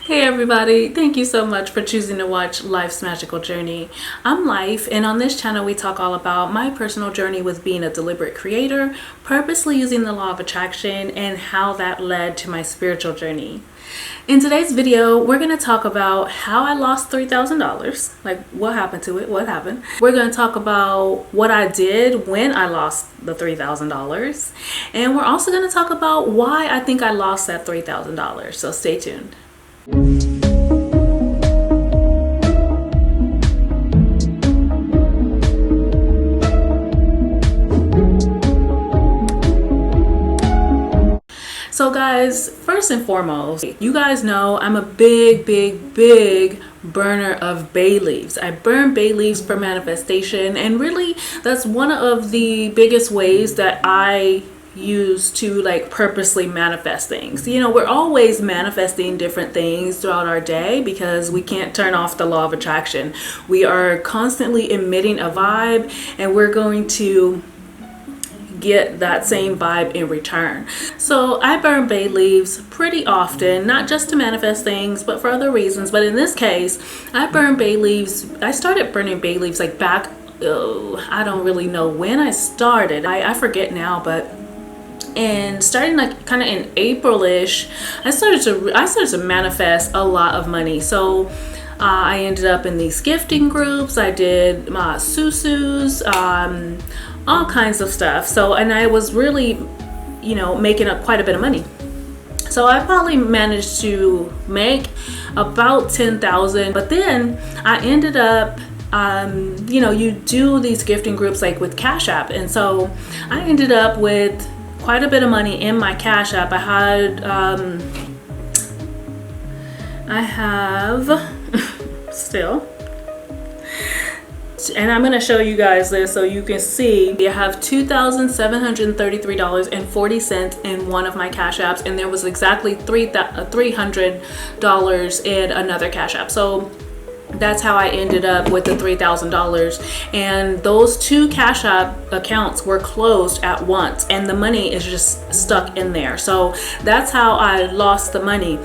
Hey everybody, thank you so much for choosing to watch Life's Magical Journey. I'm Life, and on this channel we talk all about my personal journey with being a deliberate creator, purposely using the law of attraction, and how that led to my spiritual journey. In today's video, we're going to talk about how I lost $3,000, like what happened to it, what happened. We're going to talk about what I did when I lost the $3,000, and we're also going to talk about why I think I lost that $3,000, so stay tuned. So guys, first and foremost, you guys know I'm a big burner of bay leaves. I burn bay leaves for manifestation, and really that's one of the biggest ways that I use to like purposely manifest things. You know, we're always manifesting different things throughout our day because we can't turn off the law of attraction. We are constantly emitting a vibe, and we're going to get that same vibe in return. So I burn bay leaves pretty often, not just to manifest things, but for other reasons. But in this case, I burn bay leaves. I started burning bay leaves like back, I don't really know when I started. I forget now, but and starting like kind of in April-ish, I started to manifest a lot of money. So I ended up in these gifting groups. I did my susus, all kinds of stuff. So, and I was really, you know, making up quite a bit of money. So I probably managed to make about 10,000, but then I ended up, you know, you do these gifting groups like with Cashapp, and so I ended up with quite a bit of money in my Cashapp. I have still, and I'm going to show you guys this so you can see. I have $2,733.40 in one of my Cash Apps, and there was exactly $300 in another Cash App. So that's how I ended up with the $3,000, and those two Cash App accounts were closed at once, and the money is just stuck in there. So that's how I lost the money.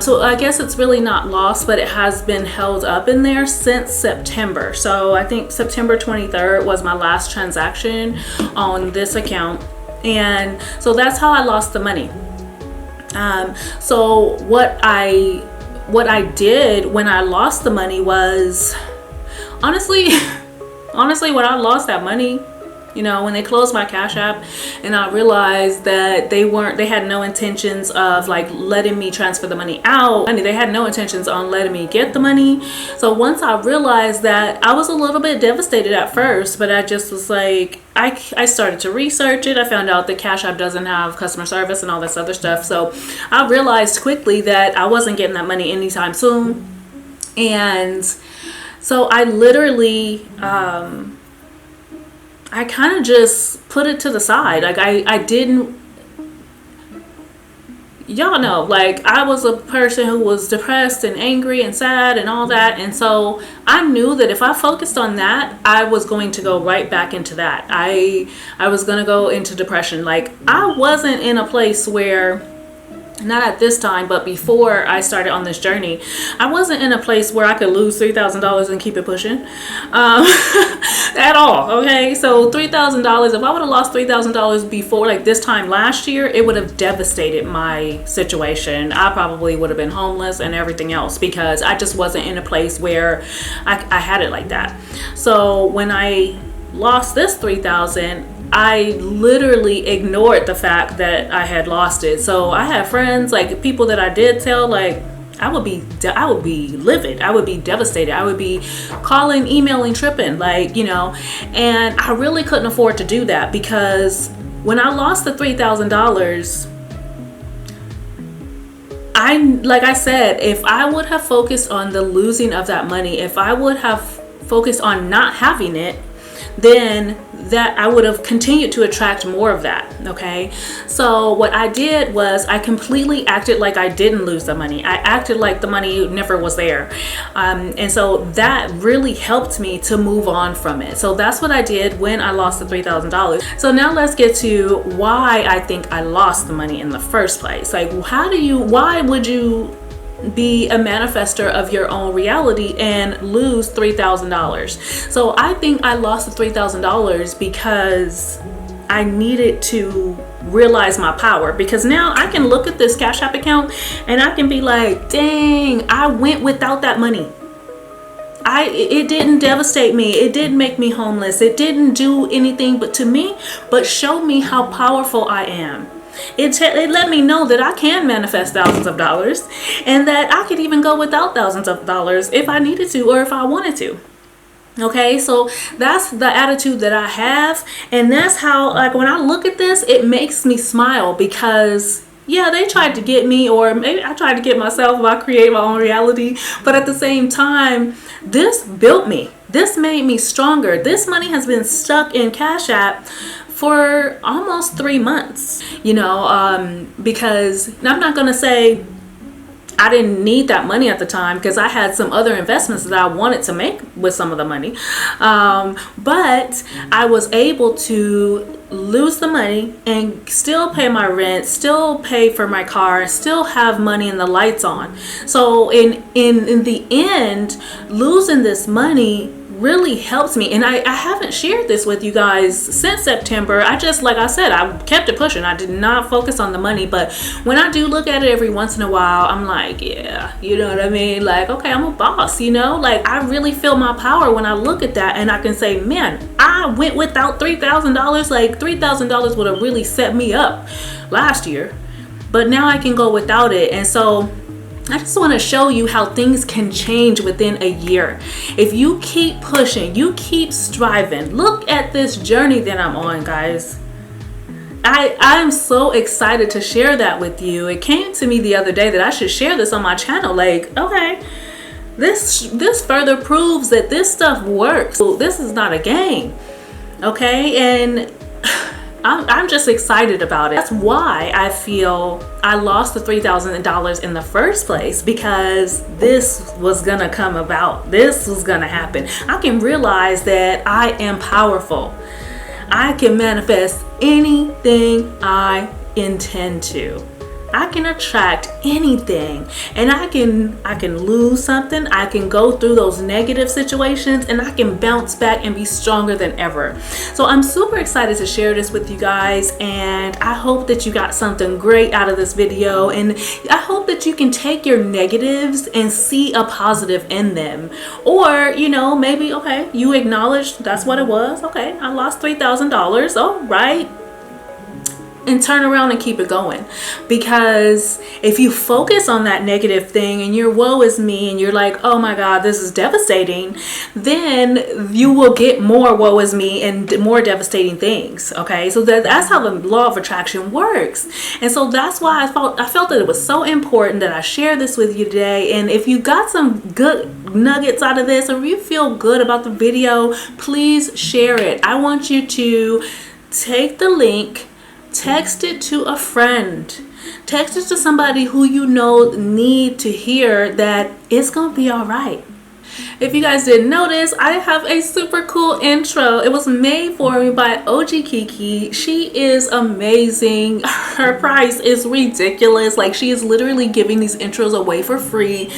So I guess it's really not lost, but it has been held up in there since September. So I think September 23rd was my last transaction on this account, and so that's how I lost the money. So what I did when I lost the money was, honestly, when I lost that money, you know, when they closed my Cash App and I realized that they had no intentions of like letting me transfer the money out. They had no intentions on letting me get the money. So once I realized that, I was a little bit devastated at first, but I just was like, I started to research it. I found out that Cash App doesn't have customer service and all this other stuff. So I realized quickly that I wasn't getting that money anytime soon. And so I literally, I kind of just put it to the side. Like I didn't, y'all know, like I was a person who was depressed and angry and sad and all that. And so I knew that if I focused on that, I was going to go right back into that. I was going to go into depression. Like I wasn't in a place where, not at this time, but before I started on this journey, I wasn't in a place where I could lose $3,000 and keep it pushing at all. Okay, so $3,000, if I would have lost $3,000 before, like this time last year, it would have devastated my situation. I probably would have been homeless and everything else, because I just wasn't in a place where I had it like that. So when I lost this $3,000, I literally ignored the fact that I had lost it. So I had friends, like people that I did tell, like I would be livid. I would be devastated. I would be calling, emailing, tripping, like, you know, and I really couldn't afford to do that, because when I lost the $3,000, like I said, if I would have focused on the losing of that money, if I would have focused on not having it, then that I would have continued to attract more of that. Okay, so what I did was I completely acted like I didn't lose the money. I acted like the money never was there, and so that really helped me to move on from it. So that's what I did when I lost the $3,000. So now let's get to why I think I lost the money in the first place. Like, why would you be a manifester of your own reality and lose $3,000. So I think I lost the $3,000 because I needed to realize my power, because now I can look at this Cash App account and I can be like, dang, I went without that money. It didn't devastate me. It didn't make me homeless. It didn't do anything but show me how powerful I am. It let me know that I can manifest thousands of dollars, and that I could even go without thousands of dollars if I needed to or if I wanted to. Okay, so that's the attitude that I have, and that's how, like, when I look at this, it makes me smile, because yeah, they tried to get me, or maybe I tried to get myself if I create my own reality, but at the same time, this built me. This made me stronger. This money has been stuck in Cash App for almost 3 months, because I'm not gonna say I didn't need that money at the time, because I had some other investments that I wanted to make with some of the money. But I was able to lose the money and still pay my rent, still pay for my car, still have money and the lights on. So in the end, losing this money really helps me. And I haven't shared this with you guys since September. I just, like I said, I kept it pushing. I did not focus on the money, but when I do look at it every once in a while, I'm like, yeah, you know what I mean? Like, okay, I'm a boss, like I really feel my power when I look at that, and I can say, man, I went without $3,000. Like $3,000 would have really set me up last year, but now I can go without it. And so I just want to show you how things can change within a year. If you keep pushing, you keep striving. Look at this journey that I'm on, guys. I'm so excited to share that with you. It came to me the other day that I should share this on my channel. Like, okay, this further proves that this stuff works. So this is not a game, okay? And I'm just excited about it. That's why I feel I lost the $3,000 in the first place, because this was gonna come about. This was gonna happen. I can realize that I am powerful. I can manifest anything I intend to. I can attract anything, and I can lose something. I can go through those negative situations, and I can bounce back and be stronger than ever. So I'm super excited to share this with you guys, and I hope that you got something great out of this video, and I hope that you can take your negatives and see a positive in them. Or, maybe, okay, you acknowledge that's what it was. Okay, I lost $3,000. All right. And turn around and keep it going. Because if you focus on that negative thing and you're woe is me and you're like, oh my God, this is devastating, then you will get more woe is me and more devastating things. Okay, so that's how the law of attraction works. And so that's why I felt that it was so important that I share this with you today. And if you got some good nuggets out of this, or if you feel good about the video, please share it. I want you to take the link, text it to a friend, text it to somebody who you know need to hear that it's gonna be all right. If you guys didn't notice, I have a super cool intro. It was made for me by OG Kiki. She is amazing. Her price is ridiculous. Like, she is literally giving these intros away for free.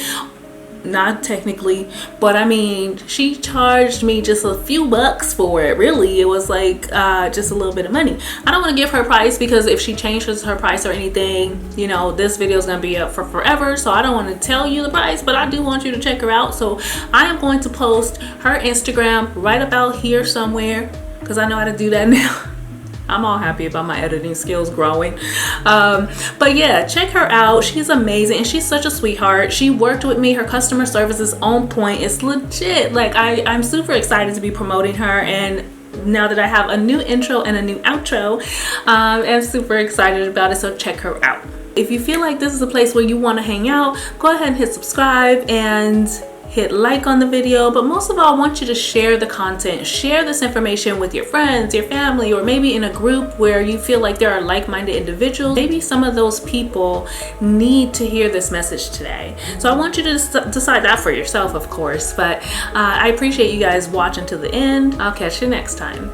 Not technically, but I mean, she charged me just a few bucks for it. Really, it was like just a little bit of money. I don't want to give her price, because if she changes her price or anything, this video is gonna be up for forever. So I don't want to tell you the price, but I do want you to check her out. So I am going to post her Instagram right about here somewhere, because I know how to do that now. I'm all happy about my editing skills growing. But yeah, check her out. She's amazing, and she's such a sweetheart. She worked with me. Her customer service is on point. It's legit. Like, I'm super excited to be promoting her, and now that I have a new intro and a new outro, I'm super excited about it. So check her out. If you feel like this is a place where you want to hang out, go ahead and hit subscribe and hit like on the video. But most of all, I want you to share the content. Share this information with your friends, your family, or maybe in a group where you feel like there are like-minded individuals. Maybe some of those people need to hear this message today. So I want you to decide that for yourself, of course. But I appreciate you guys watching to the end. I'll catch you next time.